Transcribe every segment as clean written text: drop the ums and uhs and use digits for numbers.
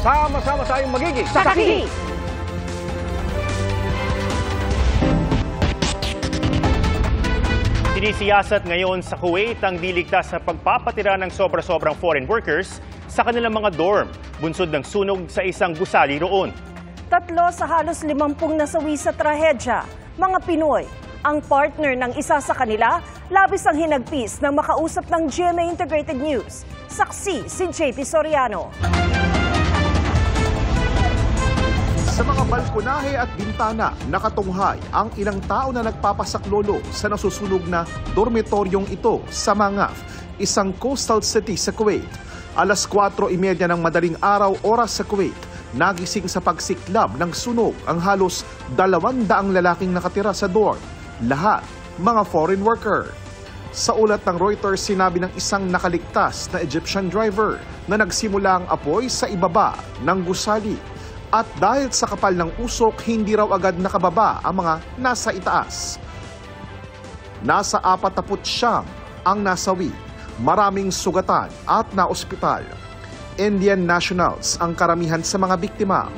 Sama-sama tayong magiging Sakaki! Sinisiyasat ngayon sa Kuwait ang di ligtas na pagpapatira ng sobra-sobrang foreign workers sa kanilang mga dorm, bunsod ng sunog sa isang gusali roon. 3 sa halos 50 nasawi sa trahedya, mga Pinoy. Ang partner ng isa sa kanila, labis ang hinagpis nang makausap ng GMA Integrated News. Saksi si JP Soriano. Sa mga balkonahe at bintana, nakatunghay ang ilang tao na nagpapasaklolo sa nasusunog na dormitoryong ito sa Mangaf, isang coastal city sa Kuwait. Alas 4:30 ng madaling araw oras sa Kuwait, nagising sa pagsiklab ng sunog ang halos 200 lalaking nakatira sa dorm. Lahat, mga foreign worker. Sa ulat ng Reuters, sinabi ng isang nakaligtas na Egyptian driver na nagsimula ang apoy sa ibaba ng gusali. At dahil sa kapal ng usok, hindi raw agad nakababa ang mga nasa itaas. Nasa 49 ang nasawi, maraming sugatan at naospital. Indian nationals ang karamihan sa mga biktima.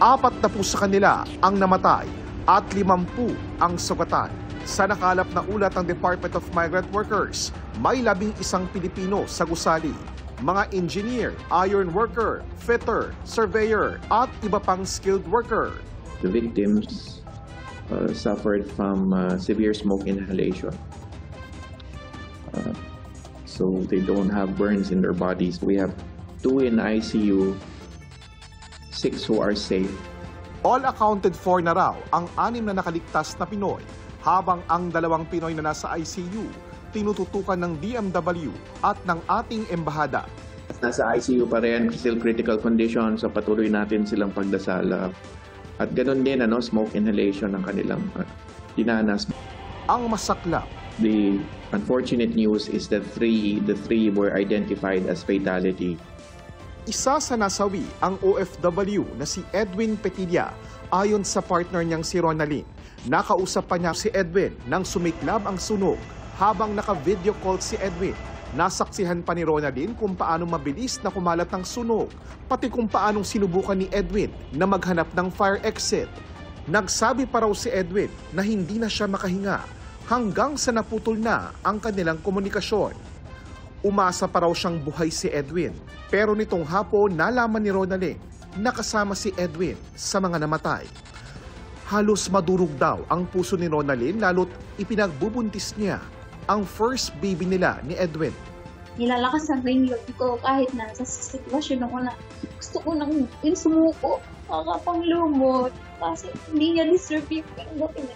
40 sa kanila ang namatay at 50 ang sugatan. Sa nakalap na ulat ng Department of Migrant Workers, may 11 Pilipino sa gusali. Mga engineer, iron worker, fitter, surveyor at iba pang skilled worker. The victims suffered from severe smoke inhalation. So they don't have burns in their bodies. We have 2 in ICU, 6 who are safe. All accounted for na raw ang 6 na nakaligtas na Pinoy, habang ang 2 Pinoy na nasa ICU tinututukan ng DMW at ng ating embahada. Nasa ICU pa rin, still critical condition, so patuloy natin silang pagdasal. At ganoon din, smoke inhalation ng kanilang dinanas. Ang masaklap. The unfortunate news is that the three were identified as fatality. Isa sa nasawi ang OFW na si Edwin Petilla ayon sa partner niyang si Ronalyn. Nakausap pa niya si Edwin nang sumiklab ang sunog. Habang naka-video call si Edwin, nasaksihan pa ni Ronalyn kung paano mabilis na kumalat ang sunog, pati kung paanong sinubukan ni Edwin na maghanap ng fire exit. Nagsabi pa raw si Edwin na hindi na siya makahinga hanggang sa naputol na ang kanilang komunikasyon. Umasa pa raw siyang buhay si Edwin, pero nitong hapon nalaman ni Ronalyn na kasama si Edwin sa mga namatay. Halos madurog daw ang puso ni Ronalyn lalo't ipinagbubuntis niya ang first baby nila ni Edwin. Nilalakasan ko yung loob ko kahit nasa sitwasyon ako na gusto ko nang sumuko, makapanglumot, kasi hindi niya deserve yung gawin.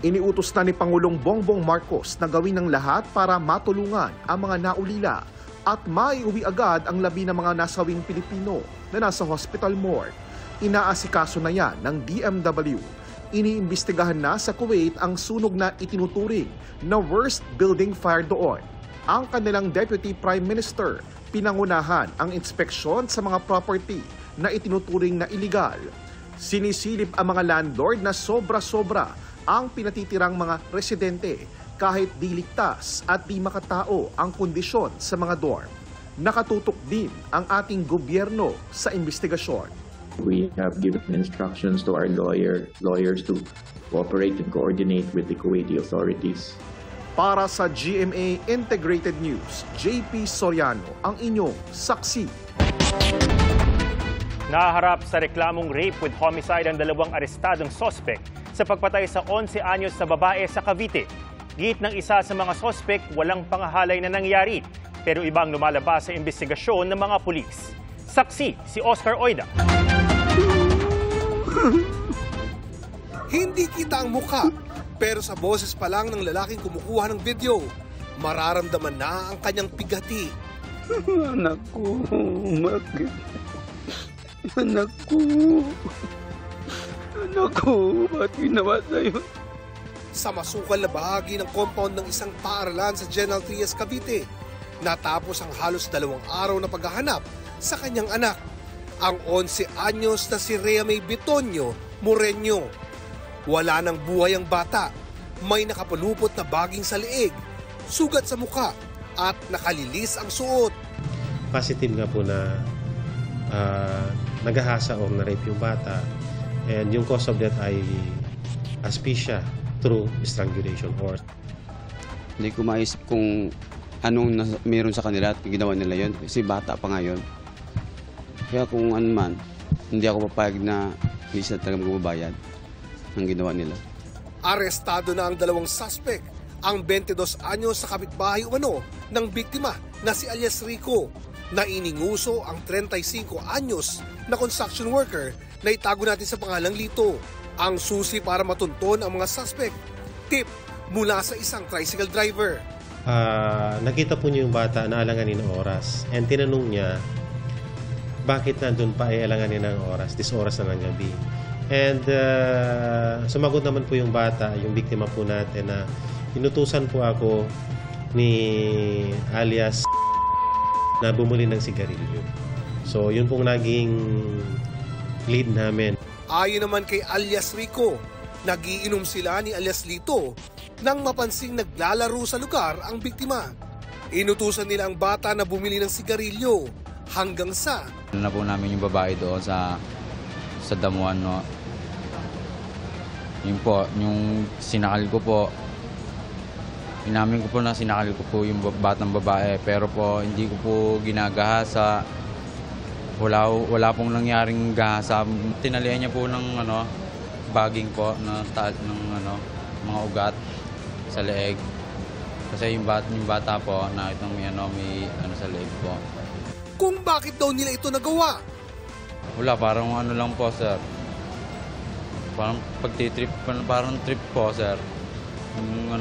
Iniutos na ni Pangulong Bongbong Marcos na gawin ng lahat para matulungan ang mga naulila at maiuwi agad ang 11 na mga nasawing Pilipino na nasa hospital morgue. Inaasikaso na yan ng DMW. Iniimbestigahan na sa Kuwait ang sunog na itinuturing na worst building fire doon. Ang kanilang Deputy Prime Minister pinangunahan ang inspeksyon sa mga property na itinuturing na illegal. Sinisilip ang mga landlord na sobra-sobra ang pinatitirang mga residente kahit di ligtas at di makatao ang kondisyon sa mga dorm. Nakatutok din ang ating gobyerno sa investigasyon. We have given instructions to our lawyers to cooperate and coordinate with the Kuwaiti authorities. Para sa GMA Integrated News, JP Soriano ang inyong saksi. Naharap sa reklamong rape with homicide ang 2 arestadong sospek sa pagpatay sa 11 anyos na babae sa Cavite. Git ng isa sa mga sospek, walang pangahalay na nangyari, pero ibang lumalabas sa investigasyon ng mga pulis. Saksi si Oscar Oida. Hindi kita ang mukha, pero sa boses pa lang ng lalaking kumukuha ng video, mararamdaman na ang kanyang pigati. Anak ko, bakit? Anak ko. Anak ko, ba't ginawa sa'yo? Sa masukal na bahagi ng compound ng isang paaralan sa General Trias, Cavite, natapos ang halos 2 araw na paghahanap sa kanyang anak, ang 11 anyos na si Rhea May Bitonio Moreno. Wala nang buhay ang bata, may nakapulupot na baging sa leeg, sugat sa mukha at nakalilis ang suot. Positive nga po na nagahasa o na-rape yung bata. And yung cause of death ay asphyxia through strangulation or Hindi ko maisip kung anong meron sa kanila at ginawa nila yon kasi bata pa ngayon. Kaya kung ano man, hindi ako papayag na hindi sila talaga magbabayad ng ginawa nila. Arestado na ang dalawang suspect, ang 22 anyos sa kapitbahay umano ng biktima na si alias Rico, na ininguso ang 35 anyos na construction worker na itago natin sa pangalang Lito. Ang susi para matunton ang mga suspect, tip mula sa isang tricycle driver. Nakita po niyo yung bata na alanganin ng oras and tinanong niya bakit nandun pa ay alanganin ng oras, this oras na ng gabi. And sumagot naman po yung bata, yung biktima po natin na inutusan po ako ni alias na bumuli ng sigarilyo. So yun pong naging lead namin. Ayon naman kay alias Rico, nagiinom sila ni alias Lito nang mapansing naglalaro sa lugar ang biktima. Inutusan nila ang bata na bumili ng sigarilyo hanggang sa na po namin yung babae doon sa damuhan, no. Yun po, yung sinakal ko po, inamin ko po na sinakal ko po yung batang babae, pero po hindi ko po ginagahasa. Wala pong nangyaring gahasa. Tinalian niya po ng bagging po na taas ng mga ugat sa leeg. Kasi yung bata po na itong may sa leeg po. kung bakit daw nila ito nagawa. Wala, parang lang po, sir. Parang pagtitrip, parang trip po, sir. Yung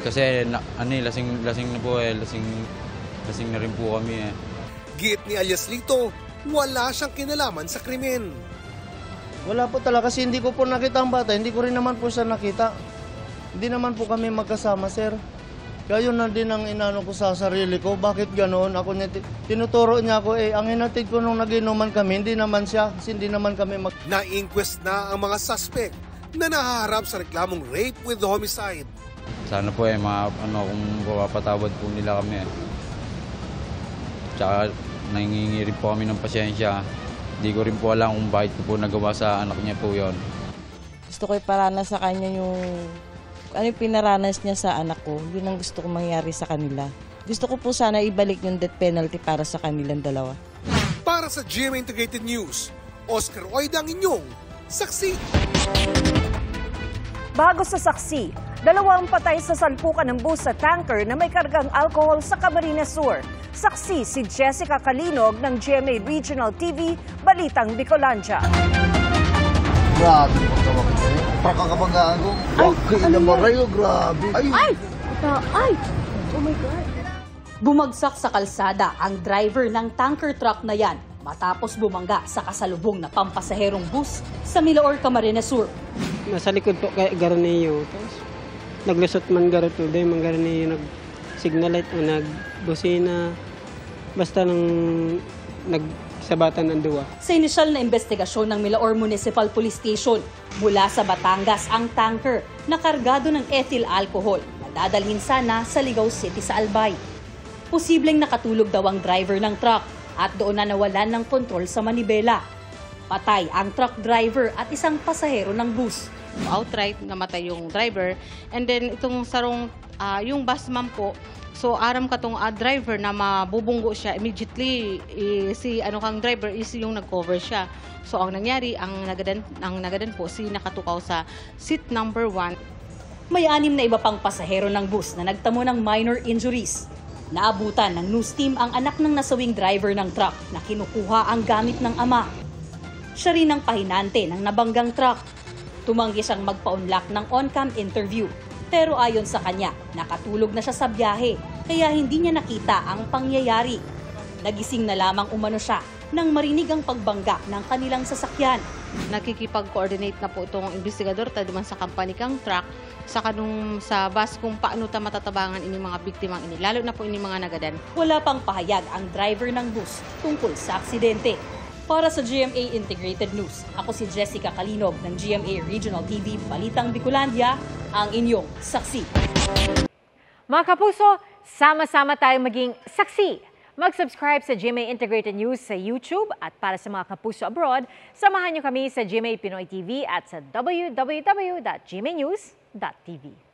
kasi lasing na po lasing na rin po kami eh. Giit ni alias Lito, wala siyang kinalaman sa krimen. Wala po talaga kasi hindi ko po nakita ang bata, hindi ko rin naman po siya nakita. Hindi naman po kami magkasama, sir. Kaya yun na din ang inano ko sa sarili ko. Bakit ganoon? Ako tinuturo niya ako ang hinatid ko nung naginuman kami, hindi naman siya, kasi hindi naman kami Na-inquest na ang mga suspect na nahaharap sa reklamong rape with homicide. Sana po kung mapapatawad po nila kami. Tsaka nangingi rin po kami ng pasensya. Hindi ko rin po alam kung bakit ko po nagawa sa anak niya po yon. Gusto ko iparanas sa kanya yung pinaranas niya sa anak ko. Yun ang gusto ko mangyari sa kanila. Gusto ko po sana ibalik yung death penalty para sa kanilang dalawa. Para sa GMA Integrated News, Oscar Oida ang inyong saksi. Bago sa saksi, 2 patay sa salpukan ng bus sa tanker na may kargang alcohol sa Camarines Sur. Saksi si Jessica Kalinog ng GMA Regional TV, Balitang Bicolandia. Grabe mo ka makikita. Pakakabanggaan ko. Bakit naman rayo, grabe. Ay! Oh my God. Bumagsak sa kalsada ang driver ng tanker truck na yan matapos bumangga sa kasalubong na pampasaherong bus sa Milaor, Camarines Sur. Nasa likod po kay Garniyo. Tapos naglusot man garo to. Dahil man Garniyo nag-signal light o nagbusina. Basta nang nagsabatan ng duwa. Sa inisyal na investigasyon ng Milaor Municipal Police Station, mula sa Batangas ang tanker na kargado ng ethyl alcohol na dadalhin sana sa Ligao City sa Albay. Posibleng nakatulog daw ang driver ng truck at doon na nawalan ng kontrol sa manibela. Patay ang truck driver at isang pasahero ng bus. Outright namatay yung driver, and then itong sarong yung busman po, so aram katong driver na mabubunggo siya immediately, si kang driver is yung nag-cover siya. So ang nangyari, ang nagadan po si nakatukaw sa seat number 1. May 6 na iba pang pasahero ng bus na nagtamo ng minor injuries. Naabutan ng news team ang anak ng nasawing driver ng truck na kinukuha ang gamit ng ama. Siya rin ang pahinante ng nabanggang truck. Tumanggi siyang magpa-unlock ng on-cam interview. Pero ayon sa kanya, nakatulog na siya sa biyahe, kaya hindi niya nakita ang pangyayari. Nagising na lamang umano siya nang marinig ang pagbangga ng kanilang sasakyan. Nakikipag-coordinate na po itong investigador taduman sa company kang truck sa bus kung paano matatabangan ini mga biktimang ini, lalo na po ini mga nagadan. Wala pang pahayag ang driver ng bus tungkol sa aksidente. Para sa GMA Integrated News, ako si Jessica Kalinog ng GMA Regional TV, Balitang Bicolandia, ang inyong saksi. Mga kapuso, sama-sama tayo maging saksi Mag-subscribe sa GMA Integrated News sa YouTube at para sa mga kapuso abroad, samahan niyo kami sa GMA Pinoy TV at sa www.gmanews.tv.